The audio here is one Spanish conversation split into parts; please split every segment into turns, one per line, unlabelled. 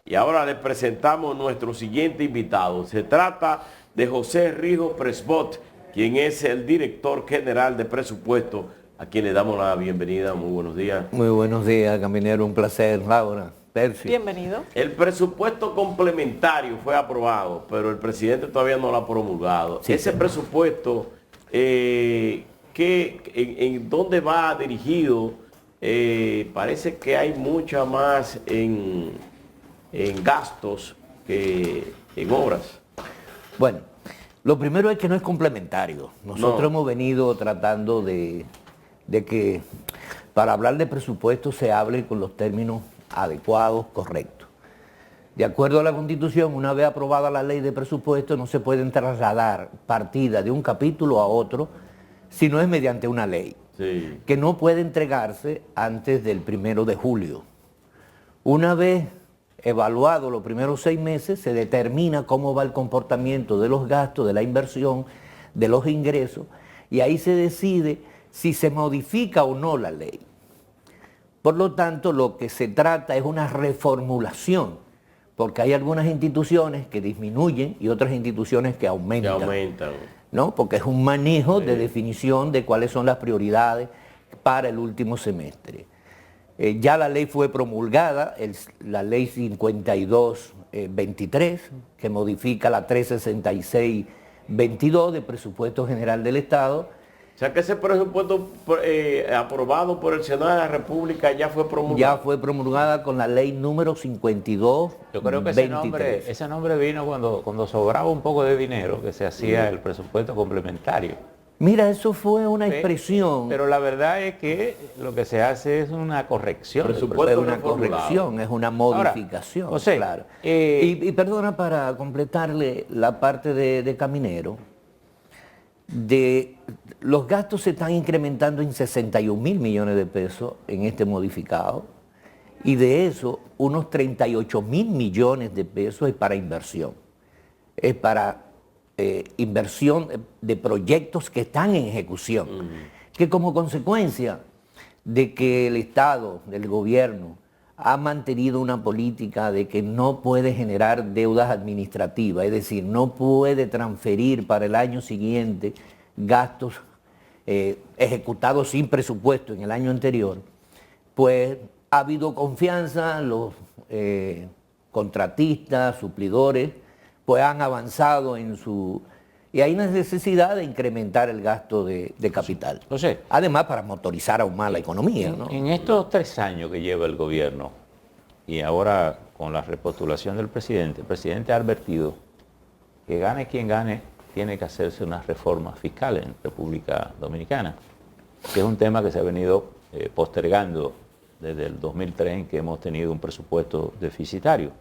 Y ahora le presentamos nuestro siguiente invitado. Se trata de José Rijo Presbot, quien es el director general de presupuesto, a quien le damos la bienvenida. Muy buenos días.
Muy buenos días, Caminero. Un placer, Laura. Percy.
Bienvenido.
El presupuesto complementario fue aprobado, pero el presidente todavía no lo ha promulgado.
Sí,
Ese presupuesto, ¿en dónde va dirigido? Parece que hay mucha más en gastos que en obras.
Bueno, lo primero es que no es complementario. Nosotros hemos venido tratando de que para hablar de presupuesto se hable con los términos adecuados, correctos. De acuerdo a la Constitución, una vez aprobada la ley de presupuesto, no se pueden trasladar partidas de un capítulo a otro si no es mediante una ley,
Sí.
que no puede entregarse antes del 1 de julio. Una vez evaluado los primeros 6 meses, se determina cómo va el comportamiento de los gastos, de la inversión, de los ingresos, y ahí se decide si se modifica o no la ley. Por lo tanto, lo que se trata es una reformulación, porque hay algunas instituciones que disminuyen y otras instituciones que aumentan. ¿No? Porque es un manejo de definición de cuáles son las prioridades para el último semestre. Ya la ley fue promulgada, la ley 52-23, que modifica la 366-22 de Presupuesto General del Estado.
O sea que ese presupuesto aprobado por el Senado de la República ya fue promulgado.
Ya fue promulgada con la ley número 52.
Yo creo que ese nombre vino cuando sobraba un poco de dinero, que se hacía el presupuesto complementario.
Mira, eso fue una expresión.
Pero la verdad es que lo que se hace es una corrección.
Es una corrección, es una modificación.
Ahora, José,
claro. Y perdona, para completarle la parte de Caminero, los gastos se están incrementando en 61.000 millones de pesos en este modificado, y de eso unos 38.000 millones de pesos es para inversión. Es para inversión de proyectos que están en ejecución, que como consecuencia de que el Estado, del gobierno, ha mantenido una política de que no puede generar deudas administrativas, es decir, no puede transferir para el año siguiente gastos ejecutados sin presupuesto en el año anterior, pues ha habido confianza, los contratistas, suplidores, pues han avanzado en su... Y hay una necesidad de incrementar el gasto de capital.
José,
además, para motorizar aún más la economía, ¿no?
En estos 3 años que lleva el gobierno, y ahora con la repostulación del presidente, el presidente ha advertido que gane quien gane, tiene que hacerse unas reformas fiscales en República Dominicana, que es un tema que se ha venido postergando desde el 2003, en que hemos tenido un presupuesto deficitario.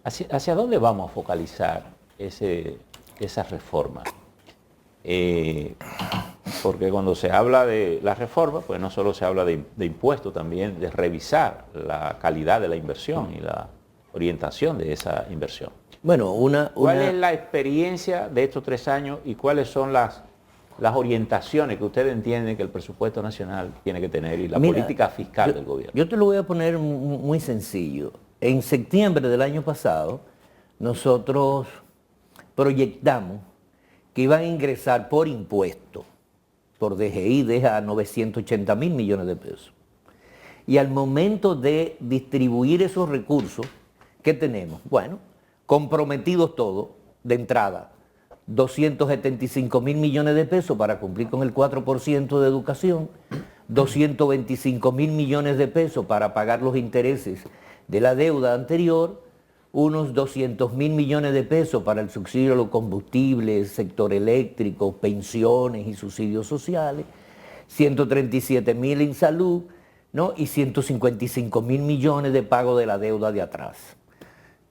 ¿Hacia dónde vamos a focalizar esa reforma? Porque cuando se habla de la reforma, pues no solo se habla de impuestos, también de revisar la calidad de la inversión y la orientación de esa inversión.
Bueno,
¿Cuál es la experiencia de estos 3 años y cuáles son las orientaciones que ustedes entienden que el presupuesto nacional tiene que tener y la política fiscal del gobierno?
Yo te lo voy a poner muy sencillo. En septiembre del año pasado, nosotros proyectamos que iban a ingresar por impuesto, por DGI, deja 980.000 millones de pesos. Y al momento de distribuir esos recursos, ¿qué tenemos? Bueno, comprometidos todos, de entrada, 275.000 millones de pesos para cumplir con el 4% de educación, 225.000 millones de pesos para pagar los intereses de la deuda anterior, unos 200.000 millones de pesos para el subsidio de los combustibles, sector eléctrico, pensiones y subsidios sociales, 137.000 en salud, ¿no? Y 155.000 millones de pago de la deuda de atrás.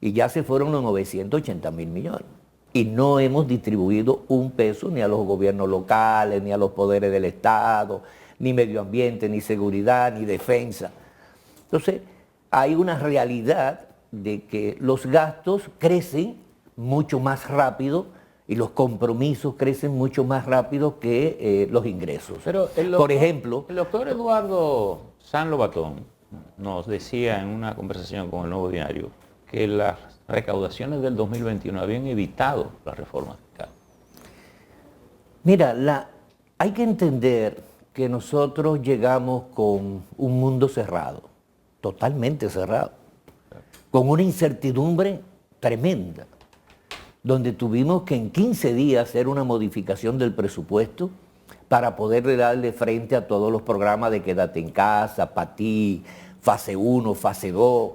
Y ya se fueron los 980.000 millones. Y no hemos distribuido un peso ni a los gobiernos locales, ni a los poderes del Estado, ni medio ambiente, ni seguridad, ni defensa. Entonces, hay una realidad de que los gastos crecen mucho más rápido y los compromisos crecen mucho más rápido que los ingresos.
Pero por ejemplo, el doctor Eduardo San Lobatón nos decía en una conversación con El Nuevo Diario que las recaudaciones del 2021 habían evitado la reforma fiscal.
Mira, hay que entender que nosotros llegamos con un mundo cerrado, totalmente cerrado, con una incertidumbre tremenda, donde tuvimos que en 15 días hacer una modificación del presupuesto para poder darle frente a todos los programas de Quédate en Casa, PATI, fase 1, fase 2.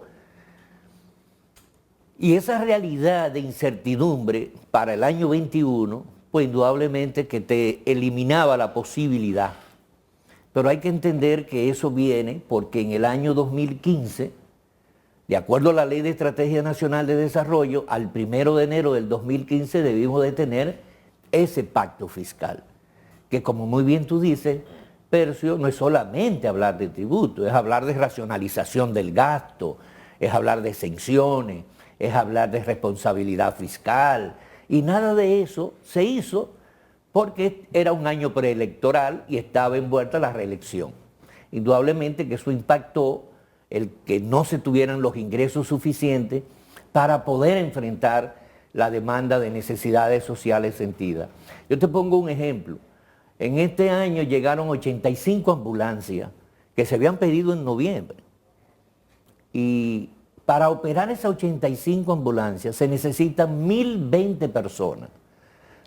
Y esa realidad de incertidumbre para el año 21, pues indudablemente que te eliminaba la posibilidad. Pero hay que entender que eso viene porque en el año 2015, de acuerdo a la Ley de Estrategia Nacional de Desarrollo, al 1 de enero del 2015 debimos de tener ese pacto fiscal, que como muy bien tú dices, Percio, no es solamente hablar de tributo, es hablar de racionalización del gasto, es hablar de exenciones, es hablar de responsabilidad fiscal, y nada de eso se hizo porque era un año preelectoral y estaba envuelta la reelección. Indudablemente que eso impactó el que no se tuvieran los ingresos suficientes para poder enfrentar la demanda de necesidades sociales sentidas. Yo te pongo un ejemplo. En este año llegaron 85 ambulancias que se habían pedido en noviembre. Y para operar esas 85 ambulancias se necesitan 1.020 personas.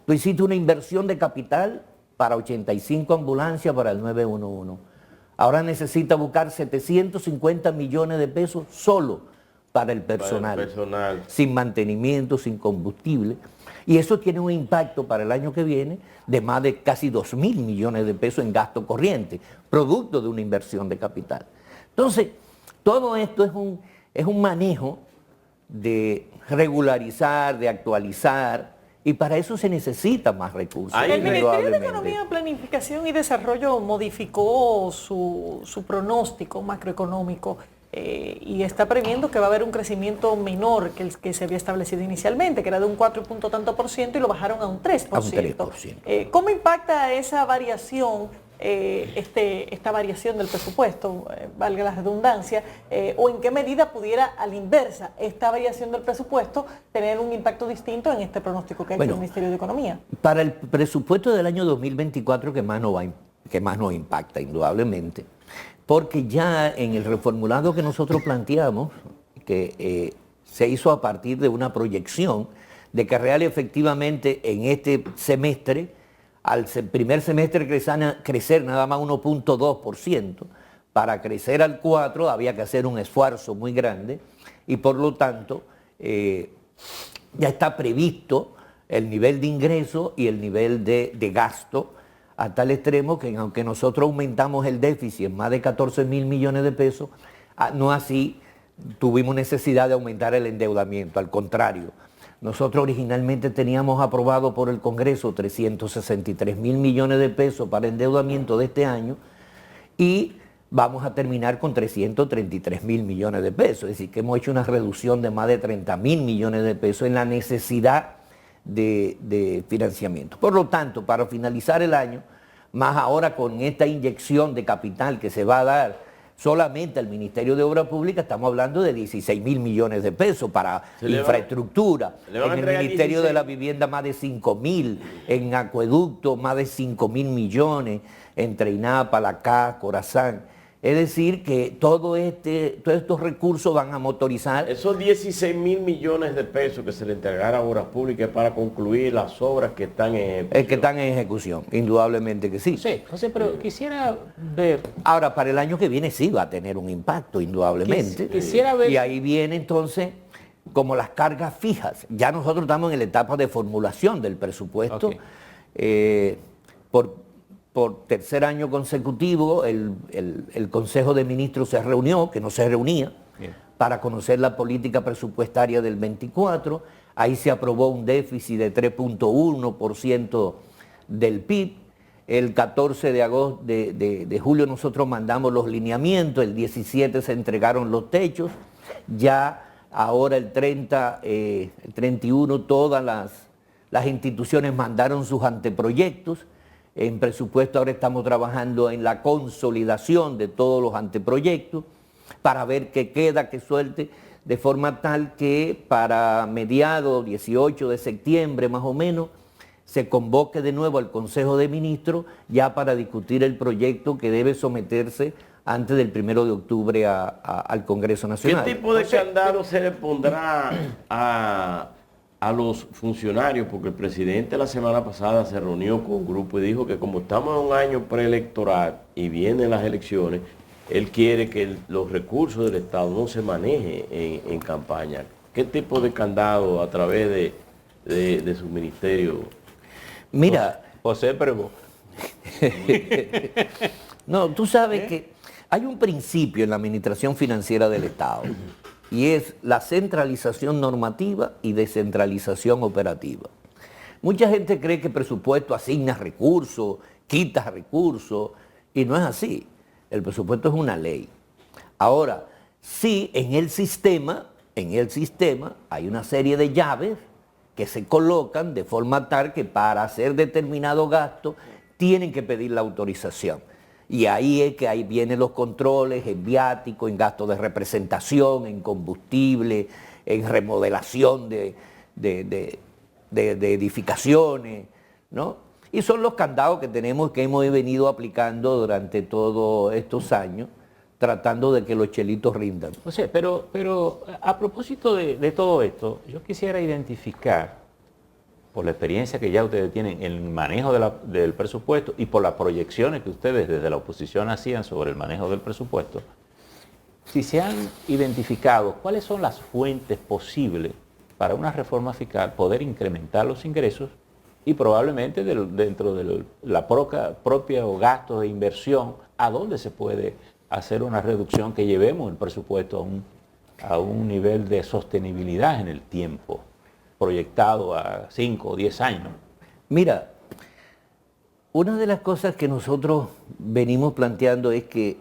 Tú hiciste una inversión de capital para 85 ambulancias para el 911. Ahora necesita buscar 750 millones de pesos solo para el personal, sin mantenimiento, sin combustible. Y eso tiene un impacto para el año que viene de más de casi 2.000 millones de pesos en gasto corriente, producto de una inversión de capital. Entonces, todo esto es un manejo de regularizar, de actualizar, y para eso se necesita más recursos.
El Ministerio de Economía, Planificación y Desarrollo modificó su pronóstico macroeconómico y está previendo que va a haber un crecimiento menor que el que se había establecido inicialmente, que era de un 4 punto tanto por ciento, y lo bajaron a un 3%.
A un 3%.
¿Cómo impacta esa variación, esta variación del presupuesto, valga la redundancia, o en qué medida pudiera, a la inversa, esta variación del presupuesto tener un impacto distinto en este pronóstico que ha hecho el Ministerio de Economía?
Para el presupuesto del año 2024 que más nos impacta, indudablemente, porque ya en el reformulado que nosotros planteamos, que se hizo a partir de una proyección de que real y efectivamente en este semestre, al primer semestre crecer nada más 1.2%, para crecer al 4% había que hacer un esfuerzo muy grande y por lo tanto ya está previsto el nivel de ingreso y el nivel de gasto a tal extremo que aunque nosotros aumentamos el déficit en más de 14.000 millones de pesos, no así tuvimos necesidad de aumentar el endeudamiento, al contrario. Nosotros originalmente teníamos aprobado por el Congreso 363.000 millones de pesos para endeudamiento de este año y vamos a terminar con 333.000 millones de pesos. Es decir, que hemos hecho una reducción de más de 30.000 millones de pesos en la necesidad de financiamiento. Por lo tanto, para finalizar el año, más ahora con esta inyección de capital que se va a dar solamente al Ministerio de Obras Públicas, estamos hablando de 16.000 millones de pesos para infraestructura. En el Ministerio de la Vivienda más de 5.000, en acueducto más de 5.000 millones, entre INAPA, la CAS, Corazán. Es decir, que todos estos recursos van a motorizar.
Esos 16.000 millones de pesos que se le entregará a Obras Públicas para concluir las obras que están en ejecución.
Que están en ejecución, indudablemente que sí.
Sí, José, pero quisiera ver...
Ahora, para el año que viene sí va a tener un impacto, indudablemente.
Quisiera ver...
Y ahí viene entonces como las cargas fijas. Ya nosotros estamos en la etapa de formulación del presupuesto. Okay. Por tercer año consecutivo, el Consejo de Ministros se reunió, que no se reunía, para conocer la política presupuestaria del 24. Ahí se aprobó un déficit de 3.1% del PIB. El 14 de julio nosotros mandamos los lineamientos, el 17 se entregaron los techos. Ya ahora el 31 todas las instituciones mandaron sus anteproyectos. En presupuesto ahora estamos trabajando en la consolidación de todos los anteproyectos para ver qué queda, qué suelte de forma tal que para mediados 18 de septiembre más o menos se convoque de nuevo al Consejo de Ministros ya para discutir el proyecto que debe someterse antes del 1 de octubre al Congreso Nacional.
¿Qué tipo de candado se le pondrá a los funcionarios? Porque el presidente la semana pasada se reunió con un grupo y dijo que como estamos en un año preelectoral y vienen las elecciones, él quiere que los recursos del Estado no se manejen en campaña. ¿Qué tipo de candado a través de su ministerio?
Mira,
José Prebo.
no, tú sabes que hay un principio en la administración financiera del Estado y es la centralización normativa y descentralización operativa. Mucha gente cree que el presupuesto asigna recursos, quita recursos y no es así. El presupuesto es una ley. Ahora, sí, en el sistema hay una serie de llaves que se colocan de forma tal que para hacer determinado gasto tienen que pedir la autorización. Y ahí es que ahí vienen los controles en viáticos, en gastos de representación, en combustible, en remodelación de edificaciones, ¿no? Y son los candados que tenemos, que hemos venido aplicando durante todos estos años, tratando de que los chelitos rindan.
O sea, pero a propósito de todo esto, yo quisiera identificar, por la experiencia que ya ustedes tienen en el manejo del presupuesto y por las proyecciones que ustedes desde la oposición hacían sobre el manejo del presupuesto, si se han identificado cuáles son las fuentes posibles para una reforma fiscal poder incrementar los ingresos y probablemente dentro de la propia gasto de inversión, a dónde se puede hacer una reducción que llevemos el presupuesto a un nivel de sostenibilidad en el tiempo, proyectado a 5 o 10 años.
Mira, una de las cosas que nosotros venimos planteando es que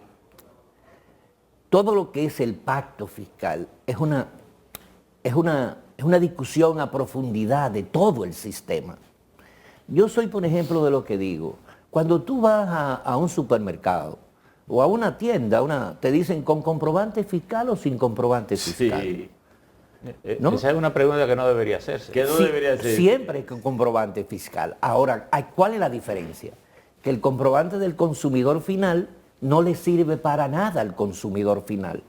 todo lo que es el pacto fiscal es una discusión a profundidad de todo el sistema. Yo soy, por ejemplo, de lo que digo, cuando tú vas a un supermercado o a una tienda, te dicen con comprobante fiscal o sin comprobante fiscal.
Sí.
¿No?
Esa es una pregunta que no debería hacerse.
¿Qué no
Sí,
debería ser?
siempre con comprobante fiscal. Ahora, ¿cuál es la diferencia? Que el comprobante del consumidor final no le sirve para nada al consumidor final.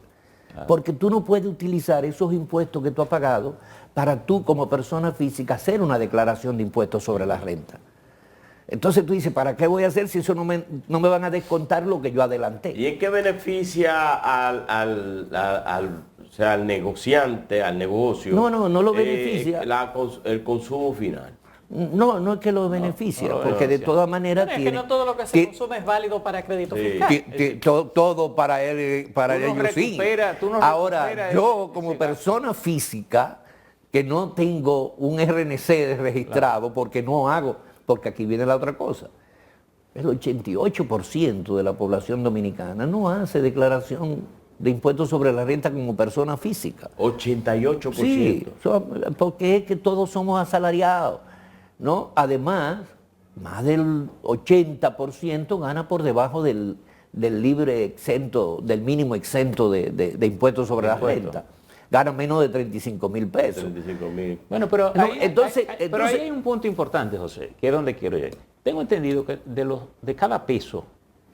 Porque tú no puedes utilizar esos impuestos que tú has pagado para tú como persona física hacer una declaración de impuestos sobre la renta. Entonces tú dices, ¿para qué voy a hacer si eso no me van a descontar lo que yo adelanté?
¿Y en qué beneficia al negociante, al negocio?
No lo beneficia.
El consumo final.
No es que lo beneficia,
no lo
porque de
beneficia.
todas maneras
Bueno, es
tiene...
que no todo lo que se consume es válido para crédito
Sí.
fiscal.
Todo para él, para
Tú no
ellos sí.
recuperas- tú no
Ahora,
recuperas
yo como persona física, que no tengo un RNC registrado, porque no hago, porque aquí viene la otra cosa. El 88% de la población dominicana no hace declaración de impuestos sobre la renta como persona física.
88%.
Sí, porque es que todos somos asalariados, ¿no? Además, más del 80% gana por debajo del libre exento, del mínimo exento de impuestos sobre la renta. Gana menos de 35,000 pesos.
35,000.
Bueno, pero,
No,
ahí,
entonces-
pero ahí hay un punto importante, José, que es donde quiero ir. Tengo entendido que de cada peso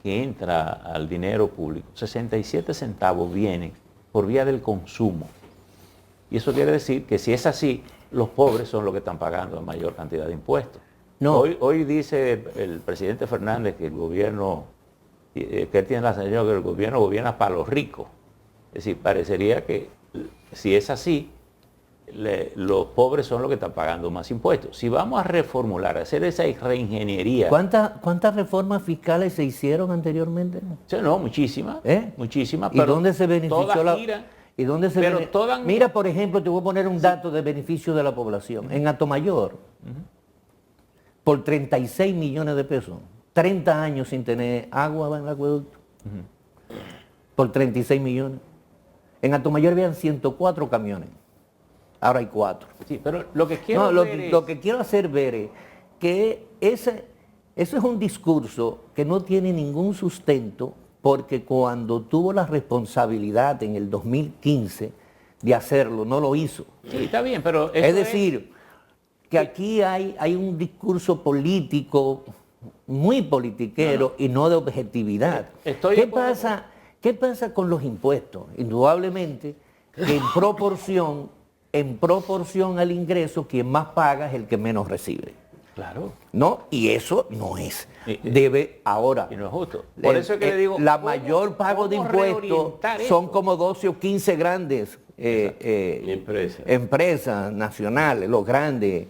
que entra al dinero público, 67 centavos vienen por vía del consumo. Y eso quiere decir que si es así, los pobres son los que están pagando la mayor cantidad de impuestos.
No.
Hoy dice el presidente Fernández que el gobierno, que él tiene la sensación que el gobierno gobierna para los ricos. Es decir, parecería que si es así, los pobres son los que están pagando más impuestos. Si vamos a reformular, hacer esa reingeniería...
¿Cuántas reformas fiscales se hicieron anteriormente?
Sí, no, muchísimas,
¿Eh?
muchísimas.
¿Y dónde se benefició
todas
la...
giran,
¿Y dónde se
pero
bene-
todas-
Mira, por ejemplo, te voy a poner un dato de beneficio de la población. En Atomayor, por 36 millones de pesos, 30 años sin tener agua en el acueducto, por 36 millones. En Atomayor habían 104 camiones, ahora hay 4.
Sí, pero lo que quiero
No, lo
ver es-
que quiero hacer ver es que eso es un discurso que no tiene ningún sustento, porque cuando tuvo la responsabilidad en el 2015 de hacerlo, no lo hizo.
Sí, está bien, pero
Es decir, que aquí hay un discurso político muy politiquero y no de objetividad.
Estoy de acuerdo.
¿Qué pasa con los impuestos? Indudablemente que en proporción al ingreso, quien más paga es el que menos recibe.
Claro.
¿No? Y eso no es.
Y-
Debe ahora.
Y no es justo. Por eso es que le digo,
La
¿cómo-
mayor pago de
cómo
impuestos
reorientar
son
eso?
como 12 o 15 grandes empresas nacionales, los grandes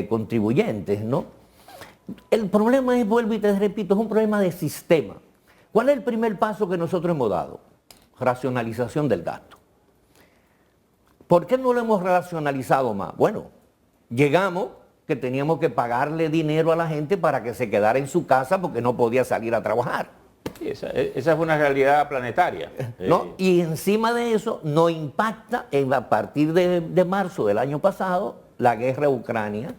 contribuyentes, ¿no? El problema es, vuelvo y te repito, es un problema de sistema. ¿Cuál es el primer paso que nosotros hemos dado? Racionalización del gasto. ¿Por qué no lo hemos racionalizado más? Bueno, llegamos que teníamos que pagarle dinero a la gente para que se quedara en su casa porque no podía salir a trabajar.
Sí, esa fue una realidad planetaria.
¿No? Y encima de eso nos impacta a partir de marzo del año pasado la guerra de Ucrania,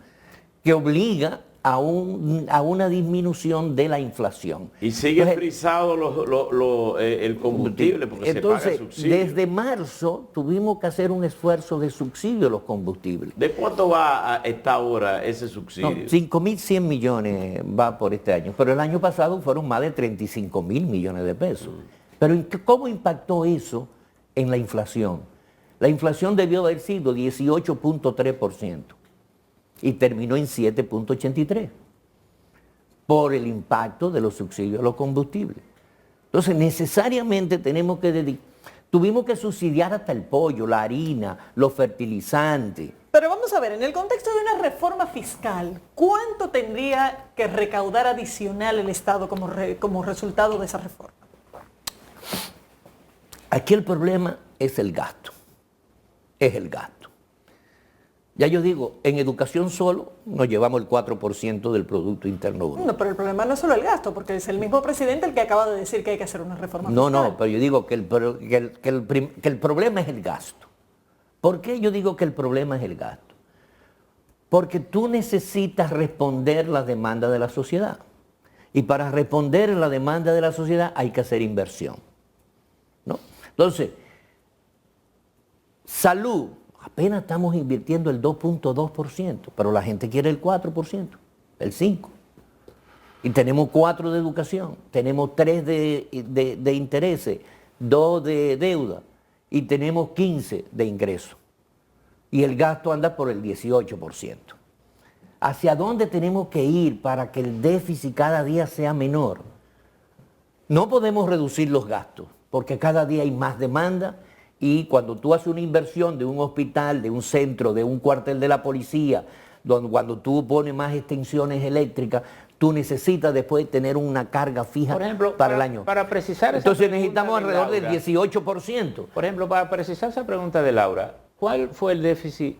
que obliga a una disminución de la inflación.
Y sigue
Entonces,
frisado el combustible porque
entonces,
se paga subsidio.
desde marzo tuvimos que hacer un esfuerzo de subsidio a los combustibles.
¿De cuánto va a esta hora ese
No,
subsidio?
5.100 millones va por este año, pero el año pasado fueron más de 35.000 millones de pesos. Pero ¿cómo impactó eso en la inflación? La inflación debió haber sido 18.3% y terminó en 7.83% por el impacto de los subsidios a los combustibles. Entonces, necesariamente tuvimos que subsidiar hasta el pollo, la harina, los fertilizantes.
Pero vamos a ver, en el contexto de una reforma fiscal, ¿cuánto tendría que recaudar adicional el Estado como resultado de esa reforma?
Aquí el problema es el gasto. Es el gasto. Ya yo digo, en educación solo nos llevamos el 4% del Producto Interno Bruto.
No, pero el problema no es solo el gasto, porque es el mismo presidente el que acaba de decir que hay que hacer una reforma fiscal.
No, pero yo digo que el problema es el gasto. ¿Por qué yo digo que el problema es el gasto? Porque tú necesitas responder las demandas de la sociedad. Y para responder a la demanda de la sociedad hay que hacer inversión, ¿no? Entonces, salud, apenas estamos invirtiendo el 2.2%, pero la gente quiere el 4%, el 5%. Y tenemos 4 de educación, tenemos 3 de intereses, 2 de deuda y tenemos 15 de ingresos. Y el gasto anda por el 18%. ¿Hacia dónde tenemos que ir para que el déficit cada día sea menor? No podemos reducir los gastos, porque cada día hay más demanda y cuando tú haces una inversión de un hospital, de un centro, de un cuartel de la policía, cuando tú pones más extensiones eléctricas, tú necesitas después tener una carga fija,
Por ejemplo,
para el año.
Para precisar esa
Entonces
pregunta
necesitamos
de
alrededor del
Laura,
18%.
Por ejemplo, para precisar esa pregunta de Laura, ¿cuál fue el déficit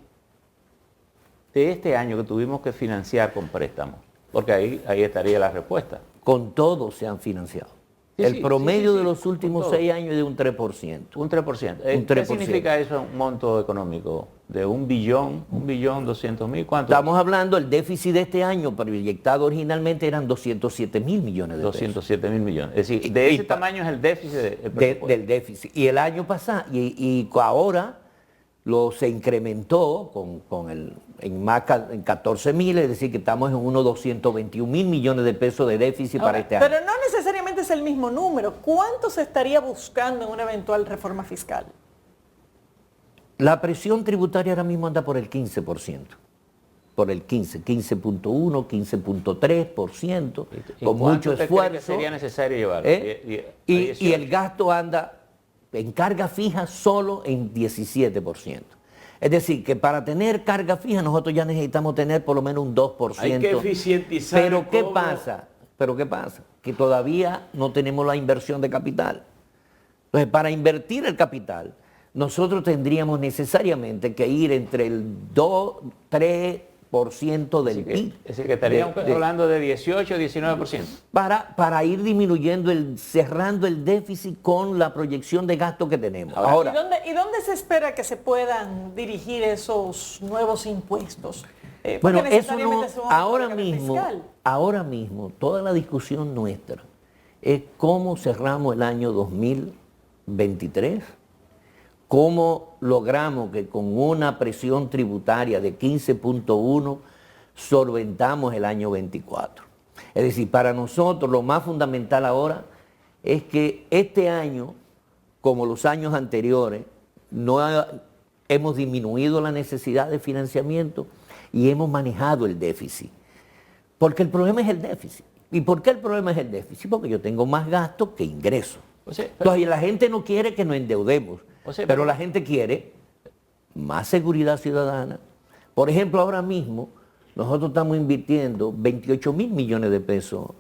de este año que tuvimos que financiar con préstamos? Porque ahí estaría la respuesta.
Con todo se han financiado.
Sí,
El
sí,
promedio
sí,
de los
con
últimos
todo.
6 años es de un 3%.
Un 3%.
Un
¿Qué
3%.
significa eso en un monto económico? ¿De 1.200.000? ¿Cuánto?
Estamos hablando, el déficit de este año proyectado originalmente eran 207.000 millones de pesos.
207.000 millones. Es decir, de ese tamaño es el déficit del presupuesto.
Del déficit. Y el año pasado, y ahora se incrementó en 14.000, es decir, que estamos en unos 221.000 millones de pesos de déficit
Ahora,
para este año.
pero no necesariamente es el mismo número. ¿Cuánto se estaría buscando en una eventual reforma fiscal?
La presión tributaria ahora mismo anda por el 15%. Por el 15.1, 15.3%, con mucho esfuerzo.
Sería necesario llevarlo.
Y el gasto anda en carga fija solo en 17%. Es decir, que para tener carga fija nosotros ya necesitamos tener por lo menos un 2%.
Hay que eficientizar.
Pero ¿qué pasa? Que todavía no tenemos la inversión de capital. Entonces, para invertir el capital, nosotros tendríamos necesariamente que ir entre el 2-3% del PIB.
Es decir, que estaríamos hablando de 18-19%.
Para ir disminuyendo, cerrando el déficit con la proyección de gasto que tenemos.
Ahora,
¿Y dónde se espera que se puedan dirigir esos nuevos impuestos?
Bueno,
Porque
eso no,
necesariamente son fiscal.
ahora mismo, toda la discusión nuestra es cómo cerramos el año 2023 cómo logramos que con una presión tributaria de 15.1 solventamos el año 24. Es decir, para nosotros lo más fundamental ahora es que este año, como los años anteriores, hemos disminuido la necesidad de financiamiento y hemos manejado el déficit. Porque el problema es el déficit. ¿Y por qué el problema es el déficit? Porque yo tengo más gastos que ingresos. Entonces la gente no quiere que nos endeudemos, pero la gente quiere más seguridad ciudadana. Por ejemplo, ahora mismo nosotros estamos invirtiendo 28 mil millones de pesos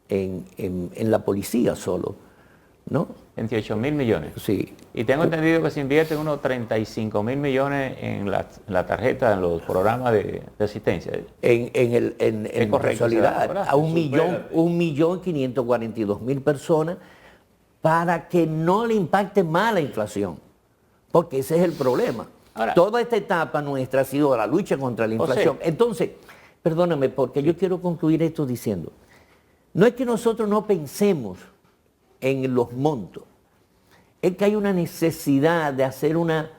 en la policía solo, ¿no?
28 mil millones.
Sí.
Y tengo entendido que se invierten unos 35 mil millones en la tarjeta, en los programas de asistencia.
En casualidad,
¿verdad?
a 1.542.000 personas para que no le impacte más la inflación, porque ese es el problema. Ahora, toda esta etapa nuestra ha sido la lucha contra la inflación. Entonces, perdóname, porque yo quiero concluir esto diciendo, no es que nosotros no pensemos en los montos, es que hay una necesidad de hacer una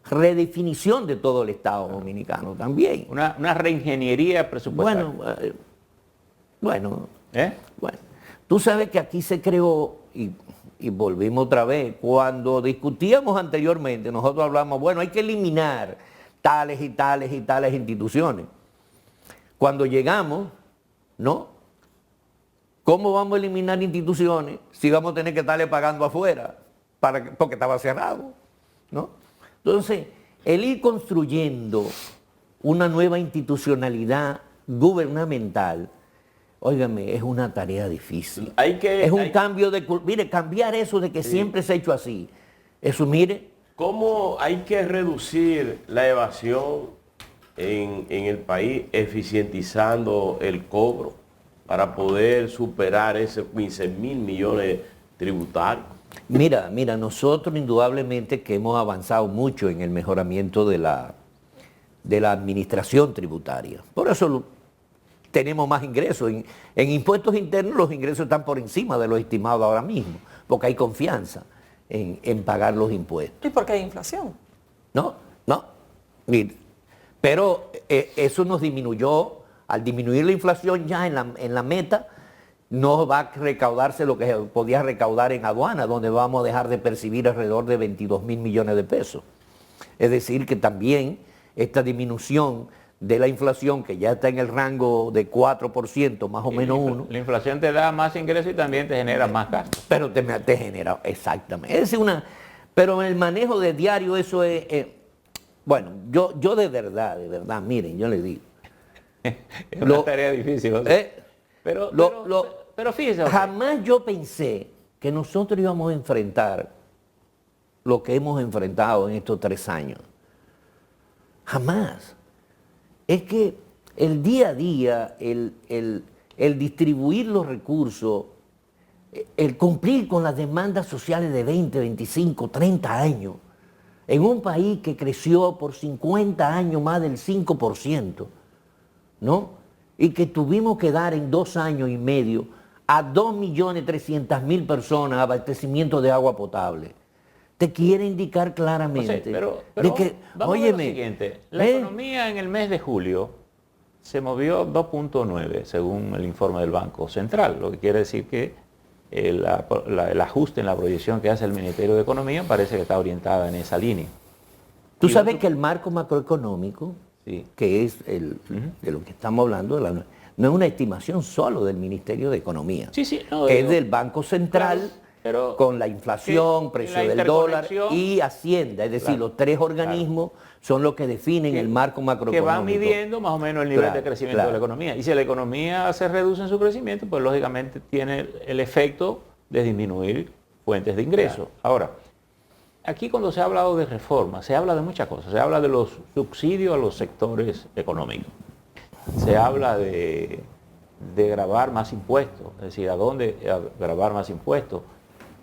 redefinición de todo el Estado dominicano también.
Una reingeniería presupuestaria.
Bueno, tú sabes que aquí se creó, y volvimos otra vez, cuando discutíamos anteriormente, nosotros hablamos, bueno, hay que eliminar tales y tales y tales instituciones. Cuando llegamos, ¿no? ¿Cómo vamos a eliminar instituciones si vamos a tener que estarle pagando afuera? Porque estaba cerrado, ¿no? Entonces, el ir construyendo una nueva institucionalidad gubernamental, óigame, es una tarea difícil. Cambio de... Mire, cambiar eso de que siempre se ha hecho así. Eso, mire...
¿Cómo hay que reducir la evasión en el país eficientizando el cobro para poder superar esos 15 mil millones tributarios?
Mira, nosotros indudablemente que hemos avanzado mucho en el mejoramiento de la administración tributaria. Por eso tenemos más ingresos. En impuestos internos los ingresos están por encima de lo estimado ahora mismo, porque hay confianza en pagar los impuestos.
¿Y por qué hay inflación?
No. Mira, pero eso nos disminuyó. Al disminuir la inflación ya en la meta, no va a recaudarse lo que se podía recaudar en aduana, donde vamos a dejar de percibir alrededor de 22 mil millones de pesos. Es decir, que también esta disminución de la inflación, que ya está en el rango de 4%, más o menos 1%.
La inflación te da más ingresos y también te genera más gastos.
Pero te genera, exactamente. Pero en el manejo de diario eso es... bueno, yo de verdad, miren, yo les digo.
Es una tarea difícil. Pero fíjese.
Jamás yo pensé que nosotros íbamos a enfrentar lo que hemos enfrentado en estos 3 años. Jamás. Es que el día a día, el distribuir los recursos, el cumplir con las demandas sociales de 20, 25, 30 años, en un país que creció por 50 años más del 5%, ¿no? Y que tuvimos que dar en 2 años y medio a 2.300.000 personas abastecimiento de agua potable. Te quiere indicar claramente
pero
de que,
vamos a ver lo siguiente. La economía en el mes de julio se movió 2.9 según el informe del Banco Central, lo que quiere decir que el ajuste en la proyección que hace el Ministerio de Economía parece que está orientada en esa línea.
Tú sabes que el marco macroeconómico,
sí, que
es de lo que estamos hablando, no es una estimación solo del Ministerio de Economía, es del Banco Central, claro, pero con la inflación, precio del dólar y Hacienda, es decir, los 3 organismos son los que definen el marco macroeconómico.
Que van midiendo más o menos el nivel de crecimiento de la economía. Y si la economía se reduce en su crecimiento, pues lógicamente tiene el efecto de disminuir fuentes de ingresos. Ahora, aquí cuando se ha hablado de reforma, se habla de muchas cosas. Se habla de los subsidios a los sectores económicos. Se habla de gravar más impuestos, es decir, ¿a dónde gravar más impuestos?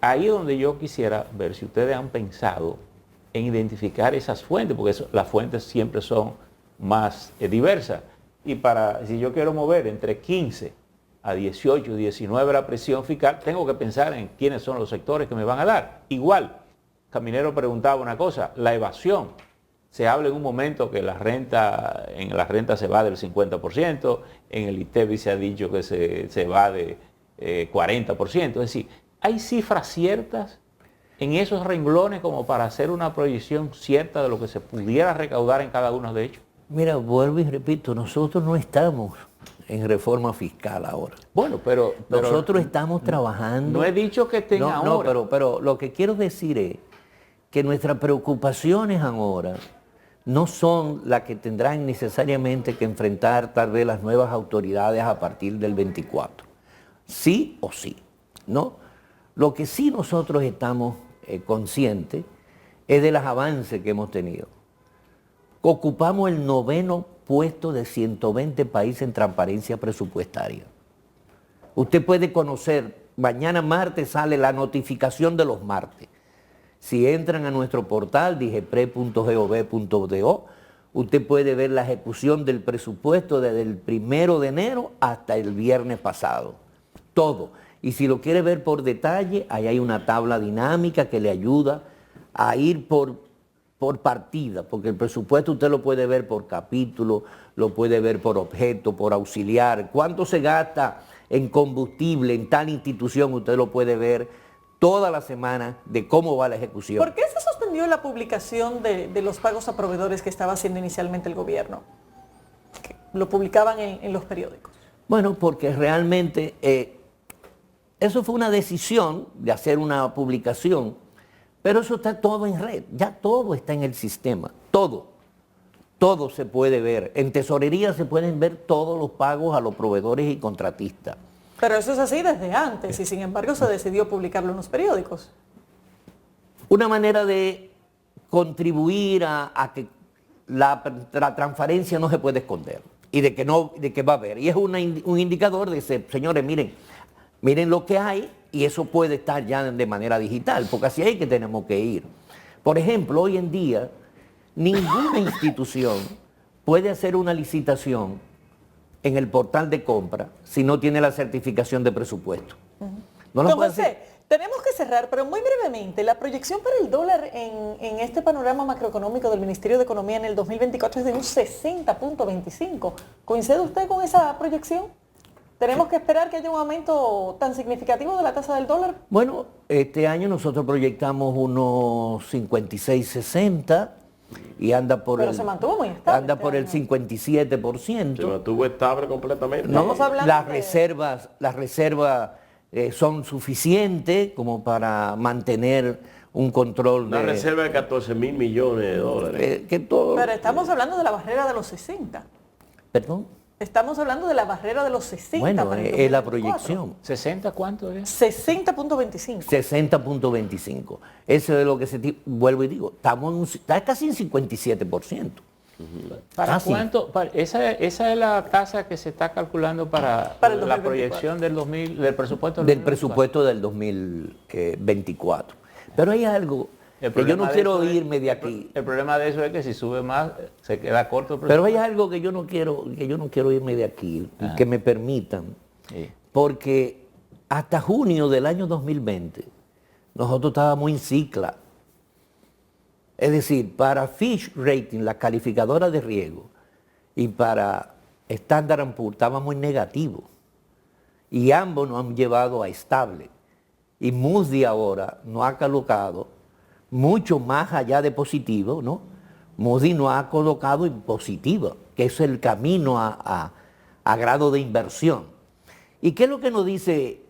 Ahí es donde yo quisiera ver si ustedes han pensado en identificar esas fuentes, porque las fuentes siempre son más diversas. Y si yo quiero mover entre 15 a 18, 19 la presión fiscal, tengo que pensar en quiénes son los sectores que me van a dar. Igual, Caminero preguntaba una cosa, la evasión. Se habla en un momento que en la renta se va del 50%, en el ITEVI se ha dicho que se va de 40%. Es decir, ¿hay cifras ciertas en esos renglones como para hacer una proyección cierta de lo que se pudiera recaudar en cada uno de ellos?
Mira, vuelvo y repito, nosotros no estamos en reforma fiscal ahora.
Bueno, pero
Nosotros estamos trabajando.
no he dicho que estén ahora.
No, pero lo que quiero decir es que nuestras preocupaciones ahora no son las que tendrán necesariamente que enfrentar tal vez las nuevas autoridades a partir del 24. Sí o sí, ¿no? Lo que sí nosotros estamos conscientes es de los avances que hemos tenido. Ocupamos el 9º puesto de 120 países en transparencia presupuestaria. Usted puede conocer, mañana martes sale la notificación de los martes. Si entran a nuestro portal, digepre.gov.do, usted puede ver la ejecución del presupuesto desde el 1 de enero hasta el viernes pasado. Todo. Y si lo quiere ver por detalle, ahí hay una tabla dinámica que le ayuda a ir por partida, porque el presupuesto usted lo puede ver por capítulo, lo puede ver por objeto, por auxiliar. ¿Cuánto se gasta en combustible en tal institución? Usted lo puede ver toda la semana de cómo va la ejecución.
¿Por qué se suspendió la publicación de los pagos a proveedores que estaba haciendo inicialmente el gobierno? Que lo publicaban en los periódicos.
Bueno, porque realmente eso fue una decisión de hacer una publicación, pero eso está todo en red, ya todo está en el sistema, todo se puede ver. En tesorería se pueden ver todos los pagos a los proveedores y contratistas.
Pero eso es así desde antes y sin embargo se decidió publicarlo en los periódicos.
Una manera de contribuir a que la transparencia no se puede esconder y de que va a haber. Y es un indicador de decir, señores, miren lo que hay y eso puede estar ya de manera digital, porque así es que tenemos que ir. Por ejemplo, hoy en día ninguna institución puede hacer una licitación en el portal de compra si no tiene la certificación de presupuesto. No lo puede hacer.
Tenemos que cerrar, pero muy brevemente, la proyección para el dólar en este panorama macroeconómico del Ministerio de Economía en el 2024 es de un 60.25. ¿Coincide usted con esa proyección? ¿Tenemos que esperar que haya un aumento tan significativo de la tasa del dólar?
Bueno, este año nosotros proyectamos unos 56-60 y anda por
se mantuvo muy estable.
Anda por el 57%.
Se mantuvo estable completamente.
No, las reservas son suficientes como para mantener un control
Una reserva de 14.000 millones de dólares.
Pero estamos hablando de la barrera de los 60.
¿Perdón?
Estamos hablando de la barrera de los 60.
Bueno, es la proyección.
¿60 cuánto es?
60.25.
60.25. Eso es lo que vuelvo y digo, está casi en 57%.
¿Para cuánto? Esa es la tasa que se está calculando para la proyección del presupuesto
del presupuesto del 2024. Pero hay algo que yo no quiero irme de aquí.
El problema de eso es que si sube más se queda corto el presupuesto.
Pero hay algo que yo no quiero irme de aquí y que me permitan, porque hasta junio del año 2020 nosotros estábamos en cicla. Es decir, para Fitch Rating, la calificadora de riesgo, y para Standard & Poor's estábamos en negativo. Y ambos nos han llevado a estable. Y Moody's ahora nos ha colocado mucho más allá de positivo, ¿no? Moody's nos ha colocado en positivo, que es el camino a grado de inversión. ¿Y qué es lo que nos dice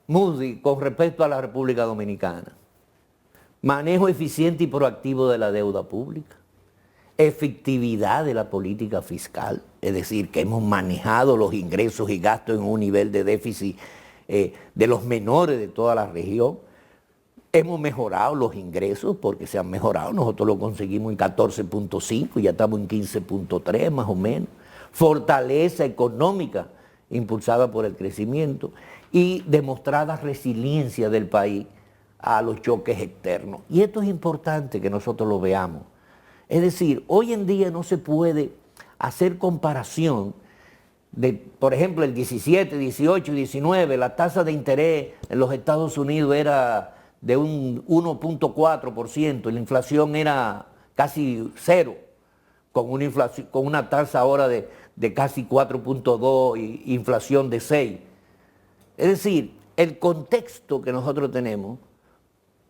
Moody's con respecto a la República Dominicana? Manejo eficiente y proactivo de la deuda pública, efectividad de la política fiscal, es decir, que hemos manejado los ingresos y gastos en un nivel de déficit de los menores de toda la región. Hemos mejorado los ingresos porque se han mejorado, nosotros lo conseguimos en 14.5 y ya estamos en 15.3 más o menos. Fortaleza económica impulsada por el crecimiento y demostrada resiliencia del país a los choques externos. Y esto es importante que nosotros lo veamos. Es decir, hoy en día no se puede hacer comparación de, por ejemplo, el 17, 18 y 19, la tasa de interés en los Estados Unidos era de un 1.4% y la inflación era casi cero, con una inflación, con una tasa ahora de casi 4.2 y inflación de 6. Es decir, el contexto que nosotros tenemos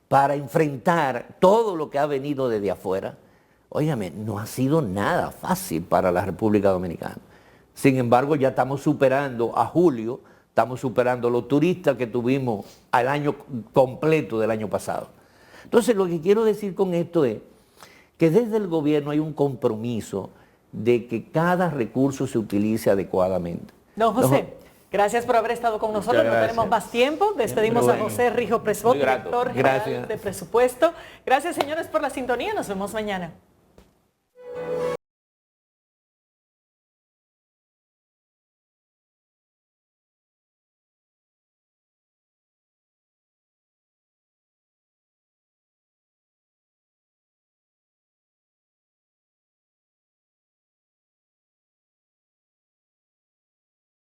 para enfrentar todo lo que ha venido desde afuera, óigame, no ha sido nada fácil para la República Dominicana. Sin embargo, ya estamos superando a julio, estamos superando los turistas que tuvimos al año completo del año pasado. Entonces, lo que quiero decir con esto es que desde el gobierno hay un compromiso de que cada recurso se utilice adecuadamente.
Don José, gracias por haber estado con nosotros. No tenemos más tiempo. Despedimos a José Rijo Presbot, director general de presupuesto. Gracias, señores, por la sintonía. Nos vemos mañana.